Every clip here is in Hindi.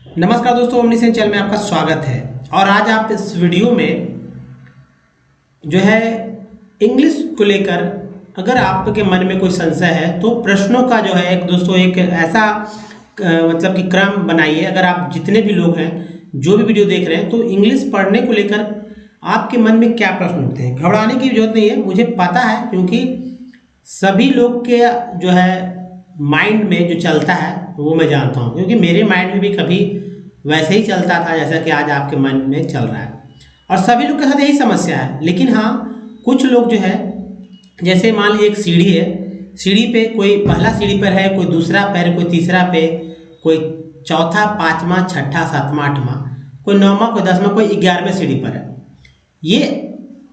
नमस्कार दोस्तों, ओमनीसेंस चैनल में आपका स्वागत है। और आज आप इस वीडियो में जो है इंग्लिश को लेकर अगर आपके मन में कोई संशय है तो प्रश्नों का जो है एक ऐसा मतलब कि क्रम बनाइए। अगर आप जितने भी लोग हैं जो भी वीडियो देख रहे हैं तो इंग्लिश पढ़ने को लेकर आपके मन में क्या प्रश्न उठते हैं, घबराने की जरूरत नहीं है। मुझे पता है क्योंकि सभी लोग के जो है माइंड में जो चलता है वो मैं जानता हूँ, क्योंकि मेरे माइंड में भी कभी वैसे ही चलता था जैसा कि आज आपके मन में चल रहा है। और सभी लोग के साथ यही समस्या है। लेकिन हाँ, कुछ लोग जो है जैसे मान लीजिए एक सीढ़ी है, सीढ़ी पे कोई पहला सीढ़ी पर है, कोई दूसरा पैर, कोई तीसरा पे, कोई चौथा, पांचवा, छठा, सातवां, आठवां, कोई नौवां, कोई दसवां, कोई 11वें सीढ़ी पर है। ये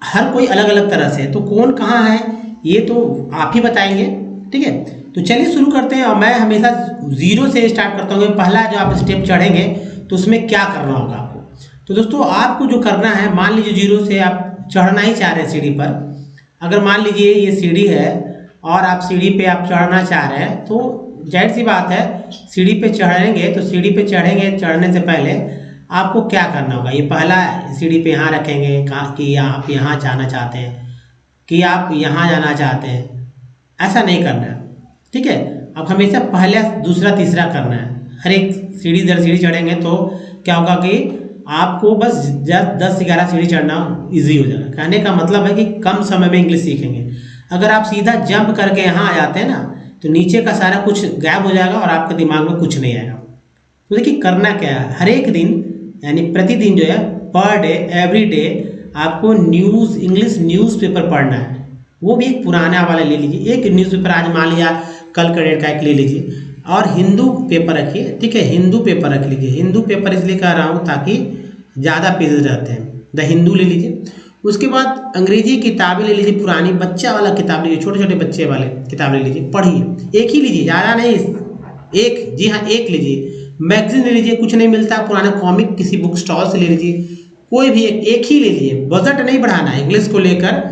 हर कोई अलग अलग तरह से है, तो कौन कहाँ है ये तो आप ही बताएंगे। ठीक है, तो चलिए शुरू करते हैं। और मैं हमेशा जीरो से स्टार्ट करता हूँ। पहला जो आप स्टेप चढ़ेंगे तो उसमें क्या करना होगा आपको। तो दोस्तों आपको जो करना है, मान लीजिए जीरो से आप चढ़ना ही चाह रहे हैं सीढ़ी पर। अगर मान लीजिए ये सीढ़ी है और आप सीढ़ी पे आप चढ़ना चाह रहे हैं तो जाहिर सी बात है सीढ़ी पे चढ़ेंगे। तो सीढ़ी पे चढ़ने से पहले आपको क्या करना होगा, ये पहला सीढ़ी पे यहाँ रखेंगे कि आप यहाँ जाना चाहते हैं, कि आप यहाँ जाना चाहते हैं, ऐसा नहीं करना है। ठीक है, अब हमेशा पहला, दूसरा, तीसरा करना है। हर एक सीढ़ी दर सीढ़ी चढ़ेंगे तो क्या होगा कि आपको बस 10-11 सीढ़ी चढ़ना इजी हो जाएगा। कहने का मतलब है कि कम समय में इंग्लिश सीखेंगे। अगर आप सीधा जंप करके यहाँ आ जाते हैं ना तो नीचे का सारा कुछ गायब हो जाएगा और आपके दिमाग में कुछ नहीं आएगा। तो देखिए करना क्या है, हर एक दिन यानी प्रतिदिन जो है पर डे, एवरी डे आपको इंग्लिश न्यूज़पेपर पढ़ना है। वो भी एक पुराना वाला ले लीजिए। एक न्यूज़पेपर आज मान लिया कल का डेट का एक ले लीजिए, और हिंदू पेपर रखिए। ठीक है, हिंदू पेपर रख लीजिए। हिंदू पेपर इसलिए कह रहा हूँ ताकि ज़्यादा पेजेस रहते हैं। द हिंदू ले लीजिए। उसके बाद अंग्रेजी किताबें ले लीजिए, पुरानी बच्चा वाला किताब लीजिए, छोटे छोटे बच्चे वाले किताब ले लीजिए, पढ़िए। एक ही लीजिए, ज़्यादा नहीं, एक, जी हाँ एक लीजिए। मैगजीन ले लीजिए, कुछ नहीं मिलता पुराना कॉमिक किसी बुक स्टॉल से ले लीजिए, कोई भी एक ही ले लीजिए। बजट नहीं बढ़ाना है इंग्लिश को लेकर,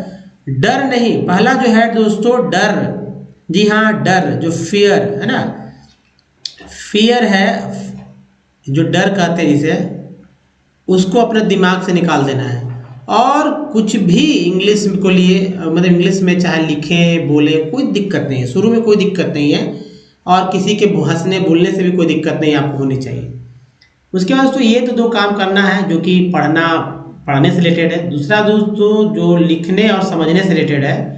डर नहीं। पहला जो है दोस्तों डर, जी हाँ डर, जो फियर है ना, फियर है, जो डर कहते हैं जिसे, उसको अपने दिमाग से निकाल देना है। और कुछ भी इंग्लिश को लिए मतलब इंग्लिश में चाहे लिखें बोलें कोई दिक्कत नहीं है, शुरू में कोई दिक्कत नहीं है, और किसी के हंसने बोलने से भी कोई दिक्कत नहीं आपको होनी चाहिए। उसके बाद दोस्तों ये तो दो काम करना है जो कि पढ़ने से रिलेटेड है। दूसरा दोस्तों जो लिखने और समझने से रिलेटेड है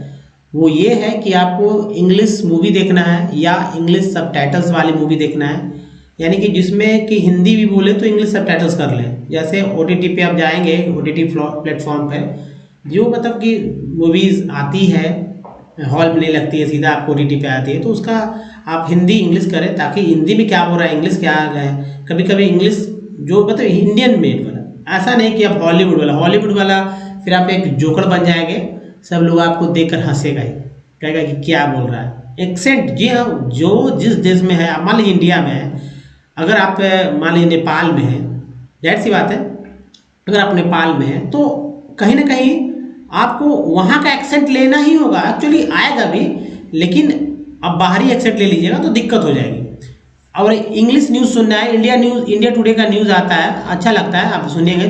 वो ये है कि आपको इंग्लिश मूवी देखना है या इंग्लिश सबटाइटल्स वाली मूवी देखना है, यानी कि जिसमें कि हिंदी भी बोले तो इंग्लिश सबटाइटल्स कर लें। जैसे OTT पे आप जाएंगे, OTT प्लेटफॉर्म पे जो मतलब कि मूवीज़ आती है, हॉल में नहीं लगती है, सीधा आपको OTT पे आती है, तो उसका आप हिंदी इंग्लिश करें ताकि हिंदी में क्या हो रहा है, इंग्लिश क्या आ गया है। कभी कभी इंग्लिश जो मतलब इंडियन मेड वाला, ऐसा नहीं कि आप हॉलीवुड वाला फिर आप एक जोकर बन जाएंगे, सब लोग आपको देखकर हंसेगा ही, कहेगा कि क्या बोल रहा है। एक्सेंट, जी हाँ, जो जिस देश में है, मान लीजिए इंडिया में है, अगर आप मान लीजिए नेपाल में है, जाहिर सी बात है अगर आप नेपाल में हैं तो कहीं ना कहीं आपको वहाँ का एक्सेंट लेना ही होगा। एक्चुअली आएगा भी, लेकिन अब बाहरी एक्सेंट ले लीजिएगा तो दिक्कत हो जाएगी। और इंग्लिश न्यूज़ सुनना है, इंडिया टुडे का न्यूज़ आता है, अच्छा लगता है, आप सुनिएंगे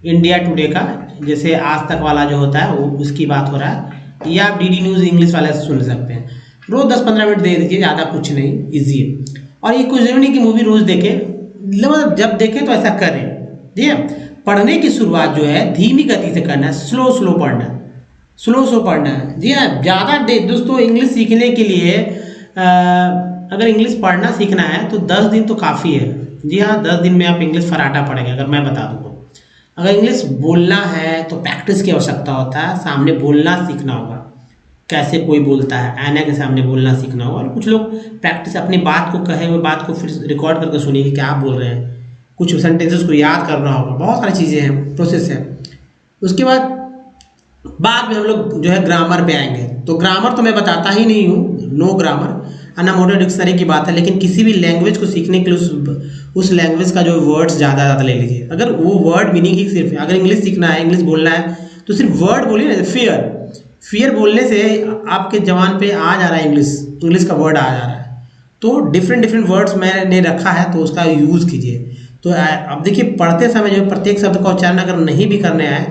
इंडिया टुडे का, जैसे आज तक वाला जो होता है वो उसकी बात हो रहा है, या आप DD न्यूज़ इंग्लिश वाले से सुन सकते हैं। रोज़ 10-15 मिनट दे दीजिए, ज़्यादा कुछ नहीं, ईजी है। और ये कुछ जरूरी नहीं कि मूवी रोज़ देखें, मतलब जब देखें तो ऐसा करें। ठीक है, पढ़ने की शुरुआत जो है धीमी गति से करना है, स्लो पढ़ना है, स्लो पढ़ना है। जी हाँ, ज़्यादा दोस्तों इंग्लिश सीखने के लिए अगर इंग्लिश पढ़ना सीखना है तो 10 दिन तो काफ़ी है। जी हाँ, 10 दिन में आप इंग्लिश फराटा पढ़ेंगे। अगर मैं बता दूँ, अगर इंग्लिश बोलना है तो प्रैक्टिस की आवश्यकता होता है, सामने बोलना सीखना होगा, कैसे कोई बोलता है, आईना के सामने बोलना सीखना होगा। और कुछ लोग प्रैक्टिस अपनी बात को कहे हुए बात को फिर रिकॉर्ड करके सुनिए कि क्या आप बोल रहे हैं, कुछ सेंटेंसेस को याद करना होगा, बहुत सारी चीज़ें हैं, प्रोसेस है। उसके बाद में हम लोग जो है ग्रामर पे आएंगे। तो ग्रामर तो मैं बताता ही नहीं हूँ, नो ग्रामर, अनमोटेड डिक्शनरी की बात है, लेकिन किसी भी लैंग्वेज को सीखने के लिए उस लैंग्वेज का जो वर्ड्स ज़्यादा ले लीजिए। अगर वो वर्ड मीनिंग ही सिर्फ, अगर इंग्लिश सीखना है, इंग्लिश बोलना है तो सिर्फ वर्ड बोलिए ना। फियर बोलने से आपके जबान पे आ जा रहा है, इंग्लिश का वर्ड आ जा रहा है, तो डिफरेंट वर्ड्स मैंने रखा है तो उसका यूज़ कीजिए। तो अब देखिए पढ़ते समय जो प्रत्येक शब्द का उच्चारण अगर नहीं भी करने आए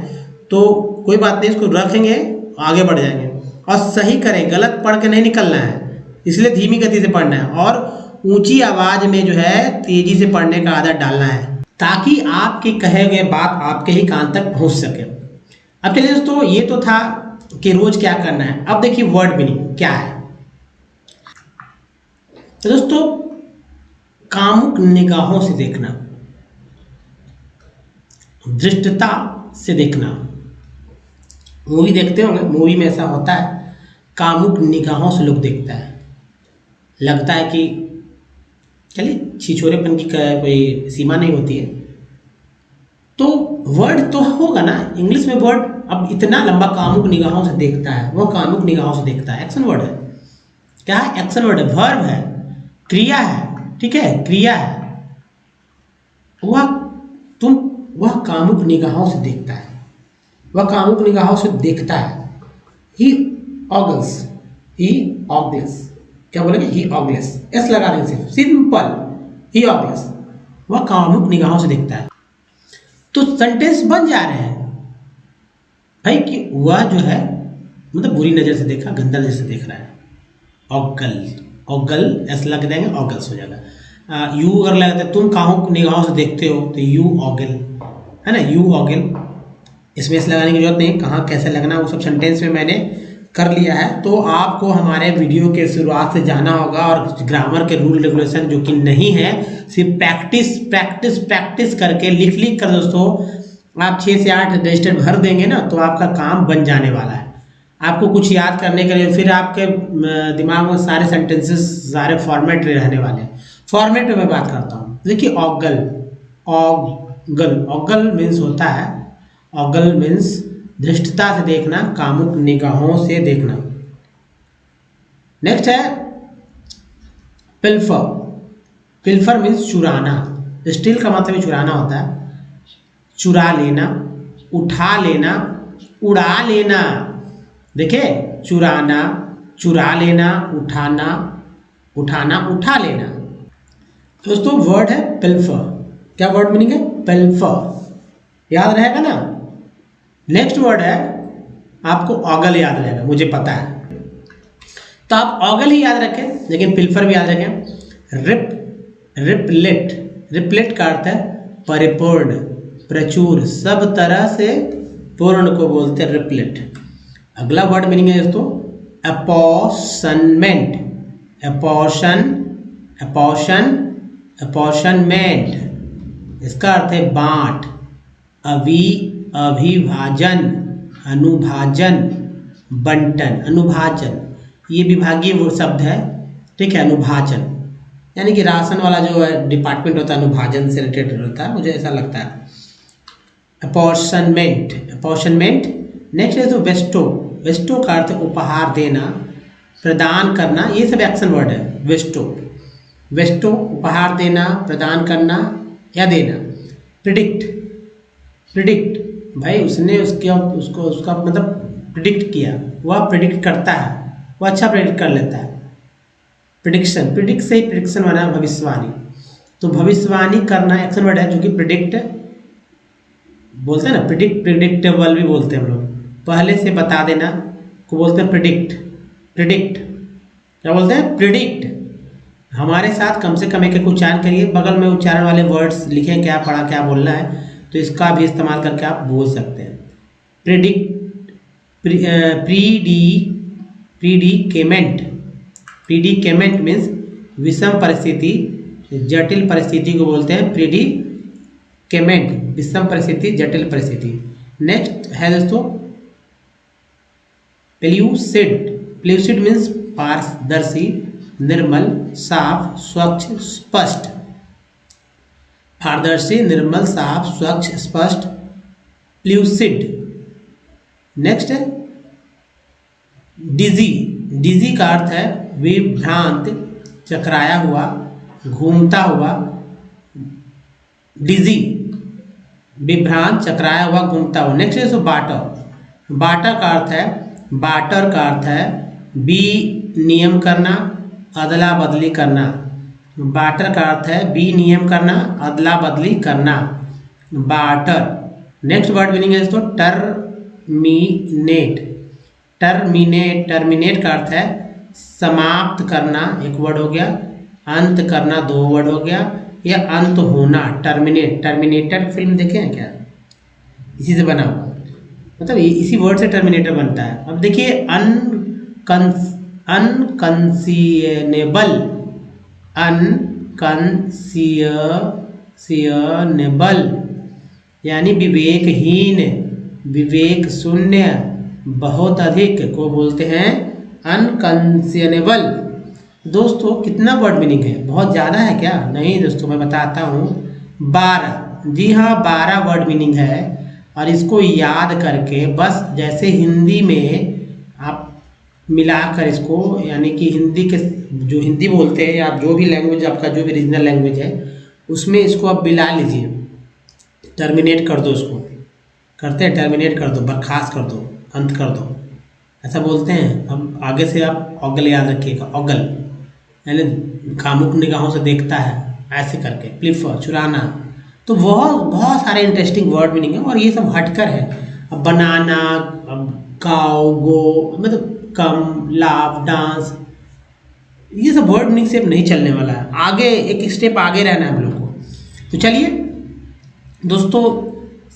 तो कोई बात नहीं, इसको रखेंगे, आगे बढ़ जाएंगे और सही करें, गलत पढ़ के नहीं निकलना है, इसलिए धीमी गति से पढ़ना है और ऊंची आवाज में जो है तेजी से पढ़ने का आदत डालना है ताकि आपके कहे गए बात आपके ही कान तक पहुंच सके। अब चलिए दोस्तों, ये तो था कि रोज क्या करना है। अब देखिए वर्ड मीनिंग क्या है। तो दोस्तों, कामुक निगाहों से देखना, दृष्टता से देखना। मूवी देखते होंगे, मूवी में ऐसा होता है, कामुक निगाहों से लोग देखता है, लगता है कि चलिए छिछोरेपन की कोई सीमा नहीं होती है। तो वर्ड तो होगा ना इंग्लिश में वर्ड। अब इतना लंबा कामुक निगाहों से देखता है, वो कामुक निगाहों से देखता है, एक्शन वर्ड है। क्या है? एक्शन वर्ड है, वर्ब है, क्रिया है, ठीक है, क्रिया है। वह कामुक निगाहों से देखता है, वह कामुक निगाहों से देखता है। ही ऑगल्स, ही ऑगल्स, क्या बोलेंगे? ही ऑगल्स, एस लगा देंगे सिर्फ, सिंपल, ही ऑगल्स, वह कामुक निगाहों से देखता है। तो सेंटेंस बन जा रहे हैं भाई कि वह जो है मतलब बुरी नजर से देखा, गंदा नजर से देख रहा है। ऑगल, ऑगल एस लग देंगे, ऑगल्स हो जाएगा। यू अगर लगता है तुम कामुक निगाहों से देखते हो तो यू ऑगल, है ना, यू ऑगल। इसमें एस लगाने की जरूरत नहीं, कहाँ कैसे लगना वो सब सेंटेंस में मैंने कर लिया है। तो आपको हमारे वीडियो के शुरुआत से जाना होगा और ग्रामर के रूल रेगुलेशन जो कि नहीं है, सिर्फ प्रैक्टिस प्रैक्टिस प्रैक्टिस करके लिख कर दोस्तों आप 6 से 8 रजिस्टर भर देंगे ना तो आपका काम बन जाने वाला है। आपको कुछ याद करने के लिए फिर आपके दिमाग में सारे सेंटेंसेस सारे फॉर्मेट रहने वाले हैं। फॉर्मेट में मैं बात करता हूँ। देखिए ऑगल, ऑगल, ऑगल मीन्स होता है, ऑगल मीन्स दृष्टता से देखना, कामुक निगाहों से देखना। नेक्स्ट है पिल्फर, पिल्फर मीन्स चुराना। स्टील का मतलब चुराना होता है, चुरा लेना, उठा लेना, उड़ा लेना। देखिए चुराना, चुरा लेना, उठाना, उठाना, उठा लेना। दोस्तों वर्ड है पिल्फर। क्या वर्ड मीनिंग है? पिल्फर, याद रहेगा ना। नेक्स्ट वर्ड है आपको ऑगल याद रहेगा, मुझे पता है, तो आप ऑगल ही याद रखें लेकिन पिल्फर भी याद रखें। रिपलेट, रिपलेट का अर्थ है परिपूर्ण, प्रचुर, सब तरह से पूर्ण को बोलते हैं रिपलेट। अगला वर्ड मीनिंग है दोस्तों अपॉर्शनमेंट, अपॉर्शन, अपॉर्शन, अपॉर्शनमेंट। इसका अर्थ है बांट, अभिभाजन, अनुभाजन, बंटन, अनुभाजन, ये विभागीय वो शब्द है, ठीक है। अनुभाजन यानी कि राशन वाला जो है डिपार्टमेंट होता है अनुभाजन से रिलेटेड होता है, मुझे ऐसा लगता है। Apportionment, apportionment. नेक्स्ट है तो वेस्टो, वेस्टो का अर्थ उपहार देना, प्रदान करना, ये सब एक्शन वर्ड है। वेस्टो, वेस्टो उपहार देना, प्रदान करना या देना। प्रिडिक्ट, प्रिडिक्ट भाई उसने उसका मतलब प्रिडिक्ट किया, वह प्रिडिक्ट करता है, वह अच्छा प्रिडिक्ट कर लेता है। प्रिडिक्शन, प्रिडिक्ट से ही प्रिडिक्शन बना भविष्यवाणी, तो भविष्यवाणी करना एक्शन वर्ड है जो कि प्रिडिक्ट बोलते हैं ना, प्रिडिक्ट, प्रिडिक्टेबल भी बोलते हैं हम लोग, पहले से बता देना को बोलते हैं प्रिडिक्ट। प्रिडिक्ट क्या बोलते हैं? प्रिडिक्ट। हमारे साथ कम से कम एक उच्चारण करिए, बगल में उच्चारण वाले वर्ड्स लिखें, क्या पढ़ा क्या बोलना है, तो इसका भी इस्तेमाल करके आप बोल सकते हैं। प्रिडिक्ट, प्रीडिकेमेंट, प्रीडिकेमेंट मीन्स विषम परिस्थिति, जटिल परिस्थिति को बोलते हैं प्रीडिकेमेंट, विषम परिस्थिति, जटिल परिस्थिति। नेक्स्ट है दोस्तों पेल्यूसिड, पेल्यूसिड मीन्स पारदर्शी, निर्मल, साफ, स्वच्छ, स्पष्ट। पारदर्शी, निर्मल, साफ, स्वच्छ, स्पष्ट, प्ल्यूसिड। नेक्स्ट है डिजी, डिजी का अर्थ है विभ्रांत, चकराया हुआ, घूमता हुआ। डिजी, विभ्रांत, चकराया हुआ, घूमता हुआ। नेक्स्ट है बाटर, बाटर का अर्थ है, बाटर का अर्थ है विनियम करना, अदला बदली करना, बार्टर का अर्थ है विनिमय करना, अदला बदली करना, बार्टर। नेक्स्ट वर्ड मीनिंग है इसको टर्मिनेट। टर्मिनेट का अर्थ है समाप्त करना, एक वर्ड हो गया, अंत करना दो वर्ड हो गया, या अंत होना, टर्मिनेटेड फिल्म देखे हैं क्या, इसी से बना हुआ, मतलब इसी वर्ड से टर्मिनेटर बनता है। अब देखिए अनकंसीनेबल यानी विवेकहीन, विवेक शून्य, बहुत अधिक को बोलते हैं अनकंसीनेबल। दोस्तों कितना वर्ड मीनिंग है, बहुत ज़्यादा है क्या? नहीं दोस्तों, मैं बताता हूँ 12। जी हाँ, 12 वर्ड मीनिंग है। और इसको याद करके बस जैसे हिंदी में आप मिलाकर इसको, यानी कि हिंदी के जो हिंदी बोलते हैं या जो भी लैंग्वेज आपका जो भी रीजनल लैंग्वेज है उसमें इसको आप मिला लीजिए, टर्मिनेट कर दो, उसको करते हैं टर्मिनेट कर दो, बर्खास्त कर दो, अंत कर दो, ऐसा बोलते हैं। अब आगे से आप ऑगल याद रखिएगा, ऑगल यानी कामुक निगाहों से देखता है, ऐसे करके प्लीफर चुराना। तो बहुत सारे इंटरेस्टिंग वर्ड मीनिंग है और ये सब हटकर है। अब बनाना, अब काउ गो, मतलब कम, लाफ, डांस, ये सब वर्ड मीनिंग से अब नहीं चलने वाला है, आगे एक स्टेप आगे रहना है हम लोग को। तो चलिए दोस्तों,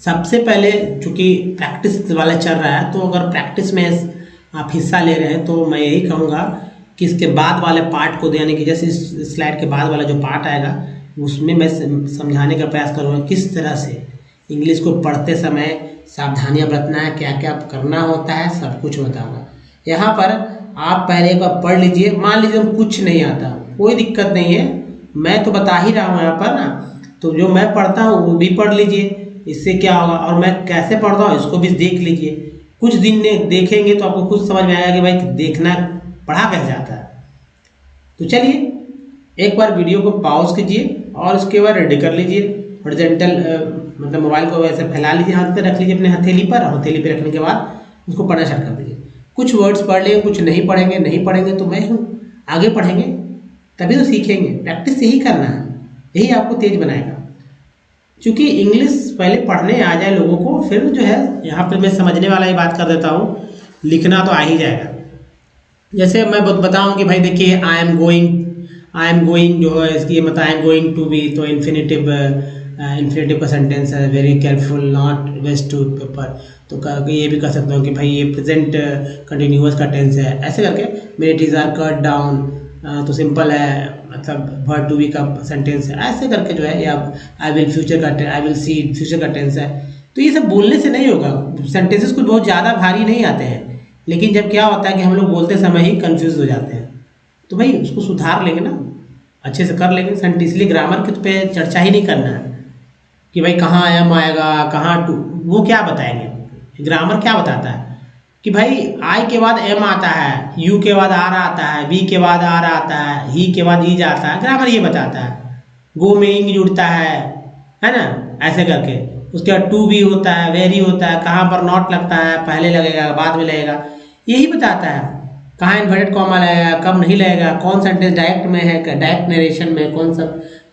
सबसे पहले चूँकि प्रैक्टिस वाला चल रहा है, तो अगर प्रैक्टिस में आप हिस्सा ले रहे हैं तो मैं यही कहूँगा कि इसके बाद वाले पार्ट को, यानी कि जैसे इस स्लाइड के बाद वाला जो पार्ट आएगा उसमें मैं समझाने का प्रयास करूँगा किस तरह से इंग्लिश को पढ़ते समय सावधानियाँ बरतना है, क्या क्या करना होता है, सब कुछ बताऊँगा। यहाँ पर आप पहले एक बार पढ़ लीजिए। मान लीजिए कुछ नहीं आता, कोई दिक्कत नहीं है, मैं तो बता ही रहा हूँ यहाँ पर ना, तो जो मैं पढ़ता हूँ वो भी पढ़ लीजिए, इससे क्या होगा, और मैं कैसे पढ़ता हूँ इसको भी देख लीजिए। कुछ दिन देखेंगे तो आपको खुद समझ में आएगा कि भाई देखना पढ़ा कैसे जाता है। तो चलिए एक बार वीडियो को पॉज कीजिए और उसके बाद रेडी कर लीजिए, हॉरिजॉन्टल मतलब मोबाइल को वैसे फैला लीजिए, हाथ पे रख लीजिए अपने हथेली पर, हथेली पे रखने के बाद उसको पढ़ना स्टार्ट कर दीजिए। कुछ वर्ड्स पढ़ लेंगे, कुछ नहीं पढ़ेंगे तो मैं हूँ, आगे पढ़ेंगे तभी तो सीखेंगे। प्रैक्टिस यही करना है, यही आपको तेज बनाएगा। क्योंकि इंग्लिश पहले पढ़ने आ जाए लोगों को, फिर जो है यहाँ पे मैं समझने वाला ही बात कर देता हूँ, लिखना तो आ ही जाएगा। जैसे मैं बताऊँ कि भाई देखिए आई एम गोइंग जो है इसकी मतलब I am going to be, तो इन्फिनेटिव का सेंटेंस है, very careful not waste to paper. तो ये भी कर सकता हूँ कि भाई ये प्रेजेंट कंटिन्यूअस का टेंस है, ऐसे करके मेरे टीज आर कट डाउन, तो सिंपल है, मतलब वर्ड टू बी का सेंटेंस है, ऐसे करके जो है, या आई विल सी फ्यूचर का टेंस है। तो ये सब बोलने से नहीं होगा, सेंटेंसेस कुछ बहुत ज़्यादा भारी नहीं आते हैं, लेकिन जब क्या होता है कि हम लोग बोलते समय ही कंफ्यूज हो जाते हैं, तो भाई उसको सुधार लेंगे ना, अच्छे से कर लेंगे सेंटेंस। इसलिए ग्रामर के पे चर्चा ही नहीं करना है कि भाई कहाँ एम आएगा, कहाँ टू, वो क्या बताएंगे। ग्रामर क्या बताता है कि भाई आई के बाद एम आता है, यू के बाद आर आता है, वी के बाद आर आता है, ही के बाद ईज आता है, ग्रामर ये बताता है। गो में इंग जुड़ता है ना, ऐसे करके। उसके बाद टू भी होता है, वेरी होता है, कहाँ पर नॉट लगता है, पहले लगेगा बाद में लगेगा, यही बताता है। कहाँ इन्वर्टेड कॉमा लगेगा, कब नहीं लगेगा, कौन सेंटेंस डायरेक्ट में है, डायरेक्ट नरेशन में, कौन सा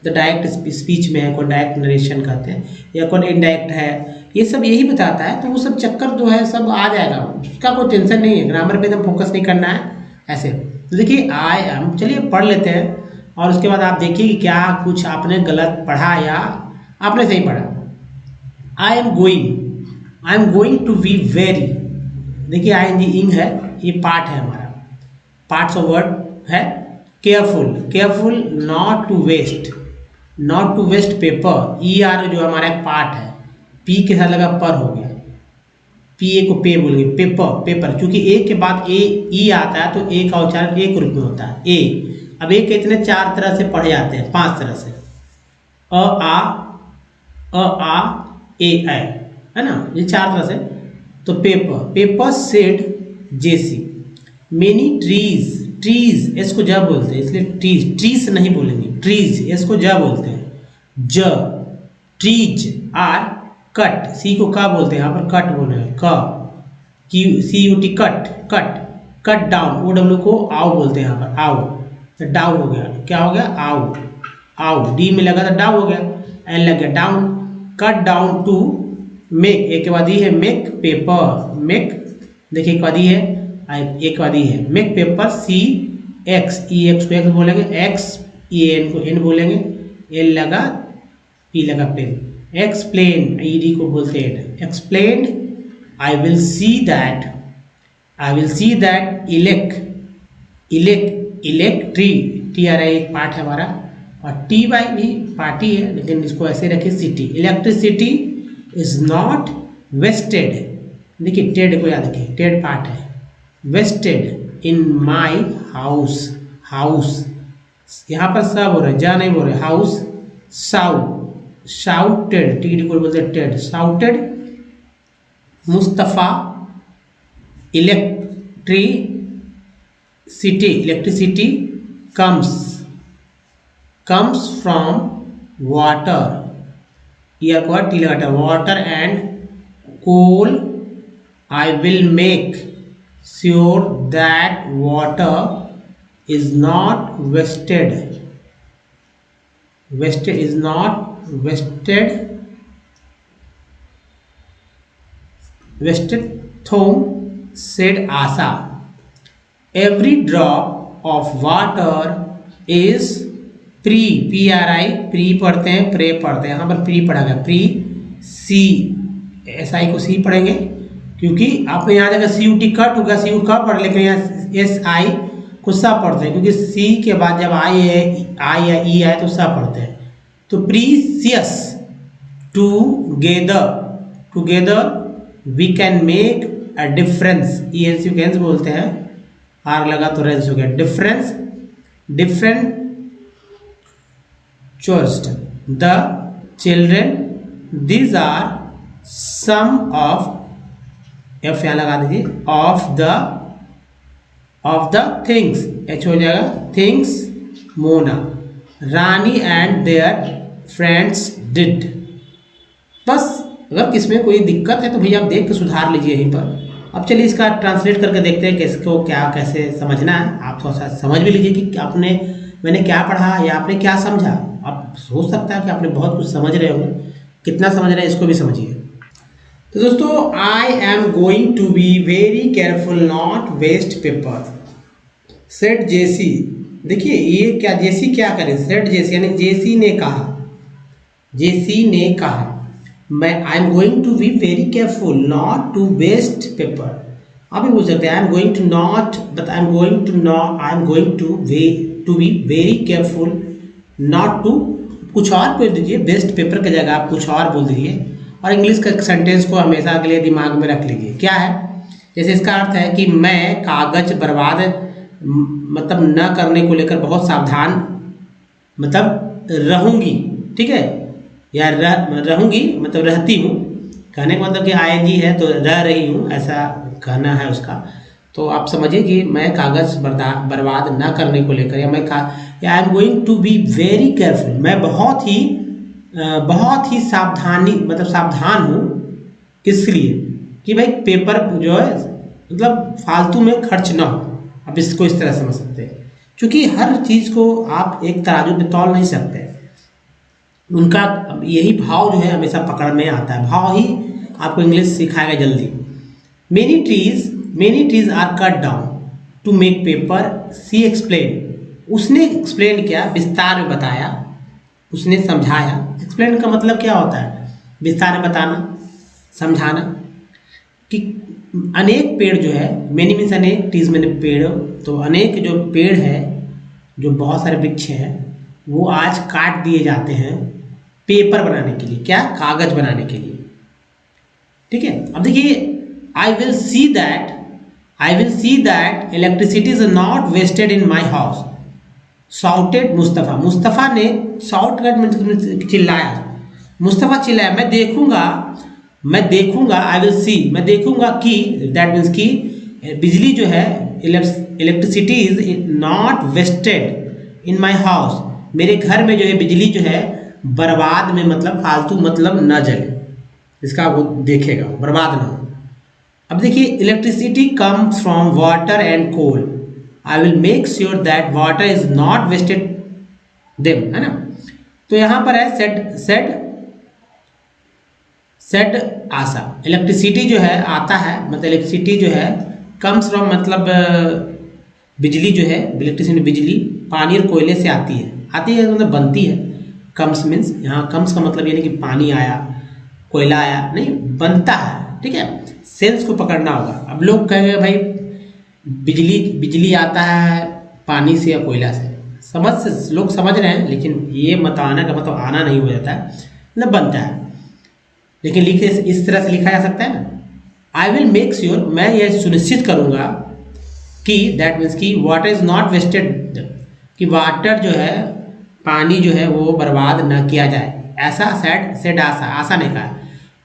तो डायरेक्ट स्पीच में है, कौन डायरेक्ट नरेशन कहते हैं, या कौन इनडायरेक्ट है, ये सब यही बताता है। तो वो सब चक्कर जो है सब आ जाएगा, उसका कोई टेंशन नहीं है, ग्रामर पे एकदम फोकस नहीं करना है ऐसे। तो देखिए हम चलिए पढ़ लेते हैं और उसके बाद आप देखिए कि क्या कुछ आपने गलत पढ़ा या आपने सही पढ़ा। I am going to be very, देखिए ING है, ये पार्ट है हमारा, पार्ट्स ऑफ वर्ड है। Careful not to waste paper, ER जो हमारा एक पार्ट है, P के साथ लगा पर हो गया, PA को पे बोलेंगे, पेपर, क्योंकि A के बाद E आता है तो A का उच्चारण A के रूप में होता है, A। अब A के इतने 4 तरह से पढ़े जाते हैं, 5 तरह से, ए ऐ, है ना, ये 4 तरह से। तो paper said JC, many trees इसको ज बोलते हैं, इसलिए ट्रीज नहीं बोलेंगे, ट्रीज इसको ज बोलते हैं, ट्रीज आर कट, सी को का बोलते हैं, यहाँ पर कट बोल रहे हैं, CUT कट डाउन, OW को आउ बोलते हैं यहाँ पर, आउ, तो डाउ हो गया, क्या हो गया, आउ, आउट, डी में लगा था डाउ हो गया, एल लग गया down, cut down to make, एक के बाद ही है मेक पेपर, मेक देखिए एक बाद ही है, एक बाद ही है make paper, C X, E X को एक्स बोलेंगे, एक्स ई एन को एन बोलेंगे, एल लगा पी लगा प्लेन, एक्सप्लेन ई डी को बोलते हैं explain, I will see that, I will see that इलेक्ट्री, टी आ रहा है एक पार्ट है हमारा, और टी वाई भी पार्टी है लेकिन इसको ऐसे रखिए city, electricity is not wasted, देखिए टेड को याद रखिए, टेड पार्ट है, wasted in my house, house यहाँ पर सब हो रहा है, जा नहीं बोल रहे, हाउस शाउटेड, टी डी को बोलते हैं Ted, shouted Mustafa electricity comes from water, year को टी लगाता, water and coal, I will make sure that water is not wasted, Thom said Asa, every drop of water is pre pre पढ़ते हैं, प्रे पढ़ते हैं, यहाँ पर प्री पढ़ा गया, प्री सी, एस आई को सी पढ़ेंगे क्योंकि आपने यहाँ देखा सी यू टी कट होगा, सी यू कट पढ़, लेकिन यहाँ एस आई को सा पढ़ते हैं क्योंकि सी के बाद जब आई या ई आए तो सा पढ़ते हैं, तो precious, together we can make a difference, E N C कैंस बोलते हैं, आर लगा तो रेंस हो गया, different choiced the children, these are some of, F यहाँ लगा दीजिए, of the things, H हो जाएगा, things Mona, Rani and their friends did। बस अगर किसमें कोई दिक्कत है तो भैया आप देख के सुधार लीजिए यहीं पर। अब चलिए इसका ट्रांसलेट करके देखते हैं कि इसको क्या कैसे समझना है, आप थोड़ा सा समझ भी लीजिए कि मैंने क्या पढ़ा या आपने क्या समझा। आप सोच सकता है कि आपने बहुत कुछ समझ रहे हो, कितना समझ रहे हैं इसको भी समझिए। तो दोस्तों, I am going to be very careful not waste paper, said जेसी। देखिए ये क्या, जेसी क्या करे, सेड जेसी यानी जेसी ने कहा, मैं I am going to be very careful not to waste paper. आप भी बोल सकते हैं I am going to not, but I am going to be very careful not to, कुछ और बोल दीजिए, वेस्ट पेपर की जगह आप कुछ और बोल दीजिए, और इंग्लिश का सेंटेंस को हमेशा के लिए दिमाग में रख लीजिए। क्या है, जैसे इसका अर्थ है कि मैं कागज बर्बाद मतलब न करने को लेकर बहुत सावधान मतलब रहूँगी, ठीक है, या रहूँगी मतलब रहती हूँ, कहने का मतलब कि आईएनजी है तो रह रही हूँ, ऐसा कहना है उसका। तो आप समझिए कि मैं कागज बर्बाद ना करने को लेकर, या I am going to be very careful, मैं बहुत ही सावधानी मतलब सावधान हूँ, किस लिए कि भाई पेपर जो है मतलब फालतू में खर्च ना हो। अब इसको इस तरह समझ सकते हैं, क्योंकि हर चीज़ को आप एक तराजू पे तौल नहीं सकते, उनका यही भाव जो है हमेशा पकड़ में आता है, भाव ही आपको इंग्लिश सिखाएगा जल्दी। Many trees are cut down to make paper, see explain, उसने एक्सप्लेन किया, विस्तार में बताया, उसने समझाया। एक्सप्लेन का मतलब क्या होता है, विस्तार में बताना, समझाना। कि अनेक पेड़ जो है, मेनी मीन्स अनेक, ट्रीज मैंने पेड़, तो अनेक जो पेड़ है, जो बहुत सारे वृक्ष हैं, वो आज काट दिए जाते हैं पेपर बनाने के लिए, क्या, कागज बनाने के लिए, ठीक है। अब देखिए, I will see that electricity is not wasted in my house, shouted Mustafa, Mustafa ने शाउट कर चिल्लाया, मुस्तफ़ा चिल्लाया, मैं देखूंगा, आई विल सी, मैं देखूंगा कि, दैट मीन्स कि बिजली जो है, electricity is not wasted in my house, मेरे घर में जो है बिजली जो है बर्बाद में मतलब फालतू मतलब न जले, इसका वो देखेगा, बर्बाद ना हो। अब देखिए, electricity comes from water and coal, I will make sure that water is not wasted them, है ना। तो यहाँ पर है सेड आशा। इलेक्ट्रिसिटी जो है आता है, मतलब इलेक्ट्रिसिटी जो है कम्स फ्रॉम, मतलब बिजली जो है, इलेक्ट्रिसिटी बिजली पानी और कोयले से आती है मतलब बनती है। कम्स मीन्स यहाँ कम्स का मतलब ये नहीं कि पानी आया, कोयला आया, नहीं, बनता है, ठीक है। सेंस को पकड़ना होगा। अब लोग कहेंगे भाई बिजली आता है पानी से या कोयला से, लोग समझ रहे हैं, लेकिन ये मत आना का मतलब आना नहीं हो जाता है, मतलब बनता है। लेकिन लिखे इस तरह से लिखा जा सकता है ना, आई विल मेक श्योर, मैं यह सुनिश्चित करूंगा कि, दैट मीन्स कि वाटर इज नॉट वेस्टेड, कि वाटर जो है, पानी जो है वो बर्बाद न किया जाए। ऐसा सेड आशा ने कहा।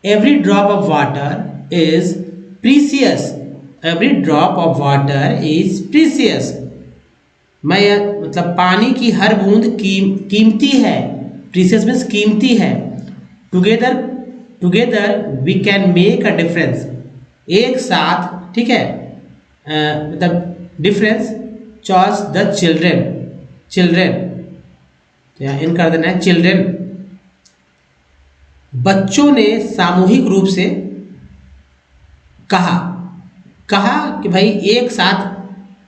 Every drop of water is precious, every drop of water is precious. मैं मतलब पानी की हर बूंद कीमती है। प्रीसियस मीन्स कीमती है। Together we can make a difference, एक साथ, ठीक है, मतलब डिफरेंस। चॉइस द चिल्ड्रेन, तो यहाँ इन कर देना है चिल्ड्रेन। बच्चों ने सामूहिक रूप से कहा कि भाई एक साथ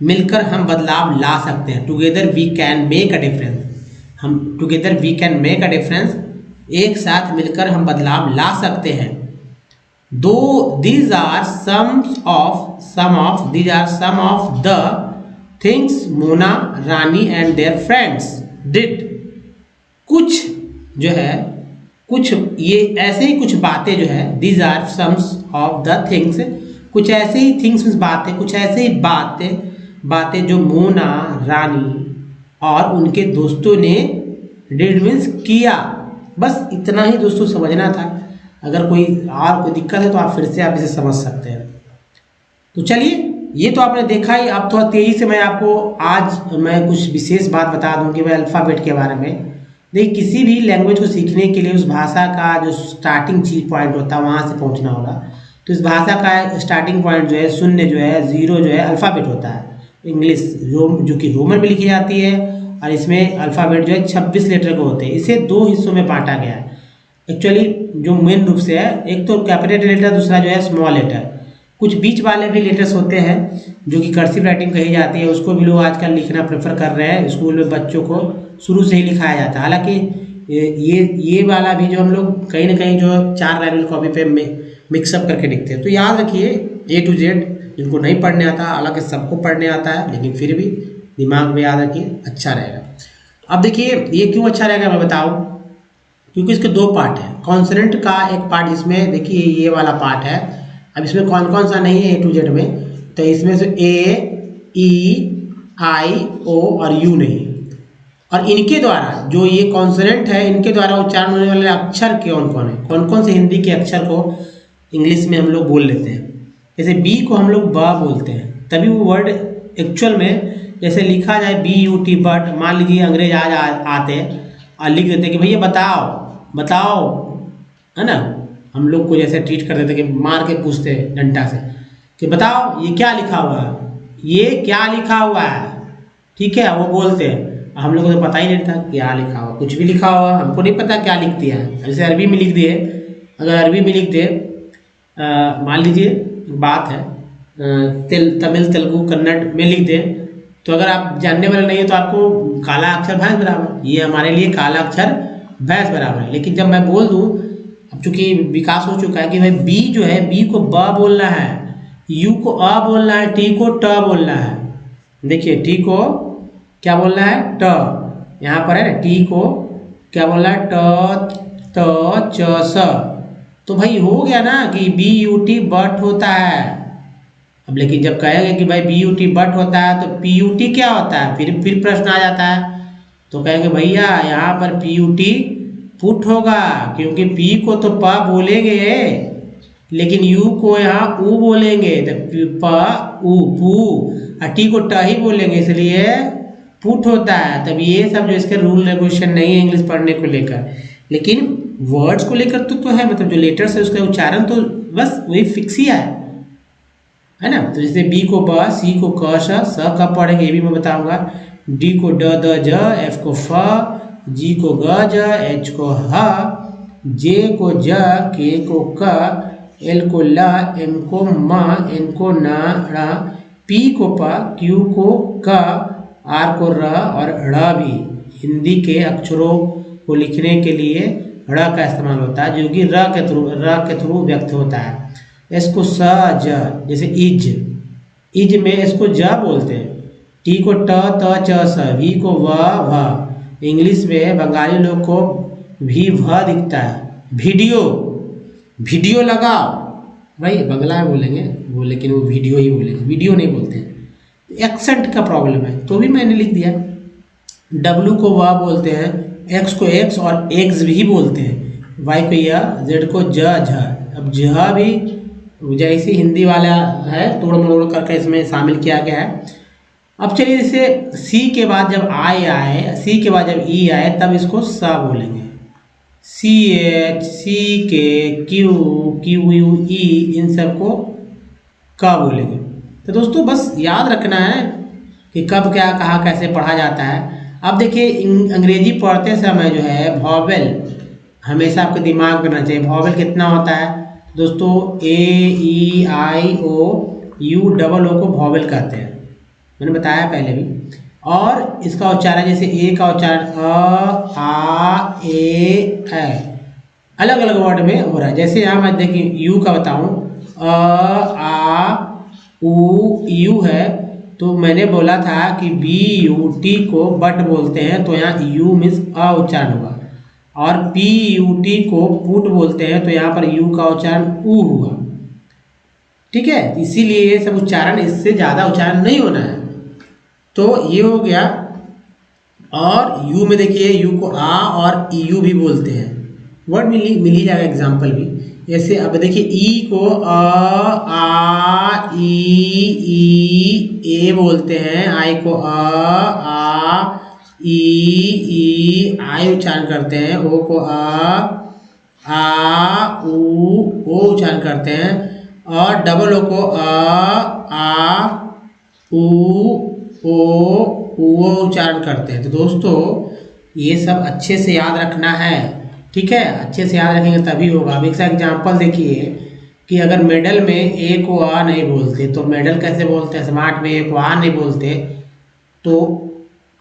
मिलकर हम बदलाव ला सकते हैं। Together we can make a difference, together we can make a difference, एक साथ मिलकर हम बदलाव ला सकते हैं। These are some of the things Mona, Rani and their friends did। कुछ जो है, कुछ ये ऐसे ही कुछ बातें जो है, these are some of the things, कुछ ऐसे ही things मीन्स बातें, कुछ ऐसे ही बातें जो मोना, रानी और उनके दोस्तों ने did मीन्स किया। बस इतना ही दोस्तों समझना था। अगर कोई दिक्कत है तो आप फिर से इसे समझ सकते हैं। तो चलिए, ये तो आपने देखा ही। अब थोड़ा तेजी से आज मैं कुछ विशेष बात बता दूं कि भाई अल्फ़ाबेट के बारे में। देखिए, किसी भी लैंग्वेज को सीखने के लिए उस भाषा का जो स्टार्टिंग पॉइंट होता है वहाँ से पहुँचना होगा। तो इस भाषा का स्टार्टिंग पॉइंट जो है, शून्य जो है, जीरो जो है, अल्फ़ाबेट होता है। इंग्लिश जो कि रोमन में लिखी जाती है, और इसमें अल्फ़ाबेट जो है 26 लेटर के होते हैं। इसे 2 हिस्सों में बांटा गया है एक्चुअली, जो मेन रूप से है। एक तो कैपिटल लेटर, दूसरा जो है स्मॉल लेटर। कुछ बीच वाले भी लेटर्स होते हैं जो कि कर्सिव राइटिंग कही जाती है, उसको भी लोग आजकल लिखना प्रेफर कर रहे हैं। स्कूल में बच्चों को शुरू से ही लिखाया जाता है। हालांकि ये वाला भी जो हम लोग कहीं ना कहीं जो 4 लाइन कॉपी पे मिक्सअप करके लिखते हैं। तो याद रखिए A to Z, जिनको नहीं पढ़ने आता, हालांकि सबको पढ़ने आता है, लेकिन फिर भी दिमाग में याद रखिए, अच्छा रहेगा। अब देखिए, ये क्यों अच्छा रहेगा मैं बताऊँ, क्योंकि इसके 2 पार्ट हैं। कॉन्सोनेंट का एक पार्ट, इसमें देखिए ये वाला पार्ट है। अब इसमें कौन सा नहीं है A to Z में, तो इसमें से A, E, I, O और U नहीं। और इनके द्वारा जो ये कॉन्सोनेंट है, इनके द्वारा उच्चारण होने वाले अक्षर कौन कौन से हिंदी के अक्षर को इंग्लिश में हम लोग बोल लेते हैं। जैसे B को हम लोग ब बोलते हैं, तभी वो वर्ड एक्चुअल में जैसे लिखा जाए BUT, बट मान लीजिए अंग्रेज आज आते हैं और लिख देते हैं कि भैया बताओ, है ना। हम लोग को जैसे ट्रीट कर देते कि मार के पूछते डंडा से कि बताओ ये क्या लिखा हुआ है, ठीक है। वो बोलते हैं, हम लोग को तो पता ही नहीं था क्या लिखा हुआ, कुछ भी लिखा हुआ, हमको नहीं पता क्या लिख दिया है। जैसे अरबी में लिख दिए, अगर अरबी में लिख दे, मान लीजिए बात है, तमिल, तेलुगु, कन्नड़ में लिख दे, तो अगर आप जानने वाले नहीं है तो आपको काला अक्षर भैंस बराबर, ये हमारे लिए काला अक्षर भैंस बराबर है। लेकिन जब मैं बोल दूँ, अब चूंकि विकास हो चुका है कि भाई बी जो है, बी को ब बोलना है, यू को अ बोलना है, टी को ट बोलना है। देखिए, टी को क्या बोलना है, ट, यहाँ पर है ना। टी को क्या बोलना है, ट, त, च, स। तो भाई हो गया ना कि BUT बट होता है। अब लेकिन जब कहेंगे कि भाई BUT बट होता है तो PUT क्या होता है, फिर प्रश्न आ जाता है। तो कहेंगे भैया यहाँ पर PUT पुट होगा, क्योंकि P को तो प बोलेंगे, लेकिन U को यहाँ उ बोलेंगे, तो प उ पू, और टी को ट ही बोलेंगे, इसलिए पुट होता है। तब ये सब जो इसके रूल रेगुलेशन नहीं है इंग्लिश पढ़ने को लेकर, लेकिन वर्ड्स को लेकर तो है, मतलब जो लेटर्स है उसका उच्चारण तो बस वही फिक्स ही है ना। तो जैसे B को ब, C को क, श कब पढ़ेंगे ये भी मैं बताऊंगा। D को ड, द, ज, F को फ, जी को ग ज, एच को ह, जे को ज, के को क, एल को ल, एम को म, एन को न, ड़, पी को प, क्यू को क, आर को र और ड़ भी हिंदी के अक्षरों को लिखने के लिए ड़ का इस्तेमाल होता है, जो कि र के थ्रू व्यक्त होता है। एस को स, ज, जैसे इज में इसको ज बोलते हैं। टी को ट, त, च, स, वी को व, भ। इंग्लिश में बंगाली लोग को भी भ दिखता है। वीडियो लगाओ, भाई बंगला में बोलेंगे वो, लेकिन वो वीडियो ही बोलेंगे, वीडियो नहीं बोलते हैं। एक्सेंट का प्रॉब्लम है तो भी मैंने लिख दिया। डब्लू को व बोलते हैं, एक्स को एक्स और एग्स भी बोलते हैं, वाई को य, जेड को ज, झ। अब झ भी जैसे हिंदी वाला है, तोड़ मरोड़ करके इसमें शामिल किया गया है। अब चलिए जैसे सी के बाद जब आई आए, सी के बाद जब ई आए तब इसको स बोलेंगे। सी एच, सी के, क्यू, क्यू यू, ई, इन सबको क बोलेंगे। तो दोस्तों बस याद रखना है कि कब क्या कहाँ कैसे पढ़ा जाता है। अब देखिए अंग्रेजी पढ़ते समय जो है वॉवेल हमेशा आपके दिमाग में रहना चाहिए। वॉवेल कितना होता है दोस्तों, ए, ई, आई, ओ, यू, डबल ओ को वॉवेल कहते हैं, मैंने बताया पहले भी। और इसका उच्चारण जैसे ए का उच्चारण अ, आ, ए, अलग अलग वर्ड में हो रहा है। जैसे यहाँ मैं देखिए यू का बताऊँ, अ, आ, उ, यू है, तो मैंने बोला था कि बी यू टी को बट बोलते हैं, तो यहाँ यू मीन्स अ उच्चारण हुआ। और पी यू टी को पुट बोलते हैं, तो यहाँ पर यू का उच्चारण उ हुआ। ठीक है, इसीलिए ये सब उच्चारण, इससे ज़्यादा उच्चारण नहीं होना है। तो ये हो गया। और यू में देखिए यू को आ और यू भी बोलते हैं, वर्ड मिल ही जाएगा एग्जाम्पल भी। जैसे अब देखिए ई को अ, आ, ई, ए बोलते हैं, आई को अ, आ, ई, आई उच्चारण करते हैं। ओ को आ, ओ उच्चारण करते हैं। और डबल ओ को आ, ओ उच्चारण करते हैं। तो दोस्तों ये सब अच्छे से याद रखना है, ठीक है, अच्छे से याद रखेंगे तभी होगा। अब एक सा एग्जाम्पल देखिए कि अगर मेडल में ए को आ नहीं बोलते तो मेडल कैसे बोलते हैं, स्मार्ट में ए को आ नहीं बोलते तो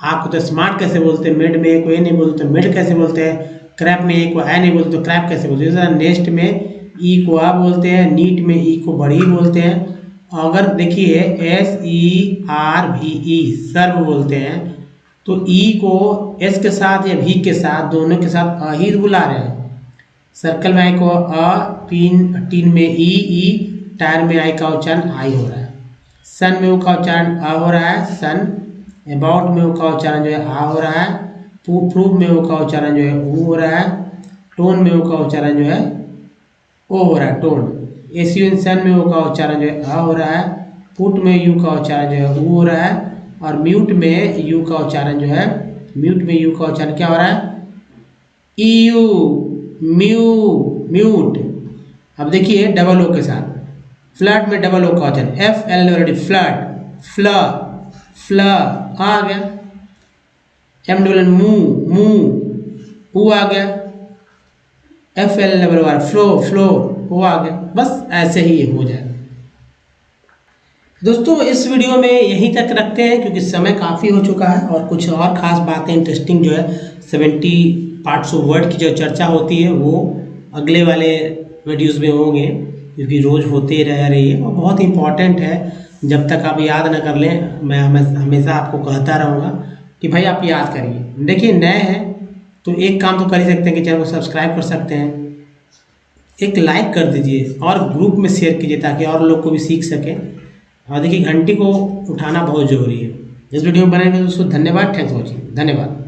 आपको तो स्मार्ट कैसे बोलते हैं, मेड में ए को ए नहीं बोलते मेड कैसे बोलते हैं, क्रैप में ए को ए नहीं बोलते तो क्रैप कैसे बोलते हैं। नेक्स्ट में ई को आ बोलते हैं, नीट में ई को बड़ी बोलते हैं। अगर देखिए एस ई आर भी ई सर्व बोलते हैं, तो ई को एस के साथ या भी के साथ, दोनों के साथ अ ही बुला रहे हैं। सर्कल में आई को अ, टीन में ई, टायर में आई का उच्चारण आई हो रहा है। सन में ऊ का उच्चारण अ हो रहा है सन। अबाउट में ऊ का उच्चारण जो है आ हो रहा है। प्रूफ में ऊ का उच्चारण जो है ऊ हो रहा है। टोन में ऊ का उच्चारण जो है ओ हो रहा है टोन। एसियन में ऊ का उच्चारण जो है अ हो रहा है। पुट में यू का उच्चारण जो है ऊ हो रहा है। और म्यूट में यू का उच्चारण जो है, म्यूट में यू का उच्चारण क्या हो रहा है, ईयू, म्यूट। अब देखिए डबल ओ के साथ, फ्लड में डबल ओ का उच्चारण एफ एल ऑलरेडी फ्लड, फ्ल आ गया। एम डबल मू आ गया। F L double R flow वो आ गया। बस ऐसे ही हो जाए। दोस्तों इस वीडियो में यहीं तक रखते हैं क्योंकि समय काफ़ी हो चुका है और कुछ और ख़ास बातें इंटरेस्टिंग जो है 70 पार्ट्स ऑफ वर्ड की जो चर्चा होती है वो अगले वाले वीडियोस में होंगे, क्योंकि रोज़ होते रह रही है और बहुत इंपॉर्टेंट है। जब तक आप याद न कर लें, मैं हमेशा आपको कहता रहूँगा कि भाई आप याद करिए। देखिए नए हैं तो एक काम तो कर ही सकते हैं कि चैनल को सब्सक्राइब कर सकते हैं, एक लाइक कर दीजिए और ग्रुप में शेयर कीजिए ताकि और लोग को भी सीख सकें। और देखिए घंटी को उठाना बहुत ज़रूरी है। इस वीडियो में बनाने के लिए दोस्तों धन्यवाद। Thanks for watching. धन्यवाद।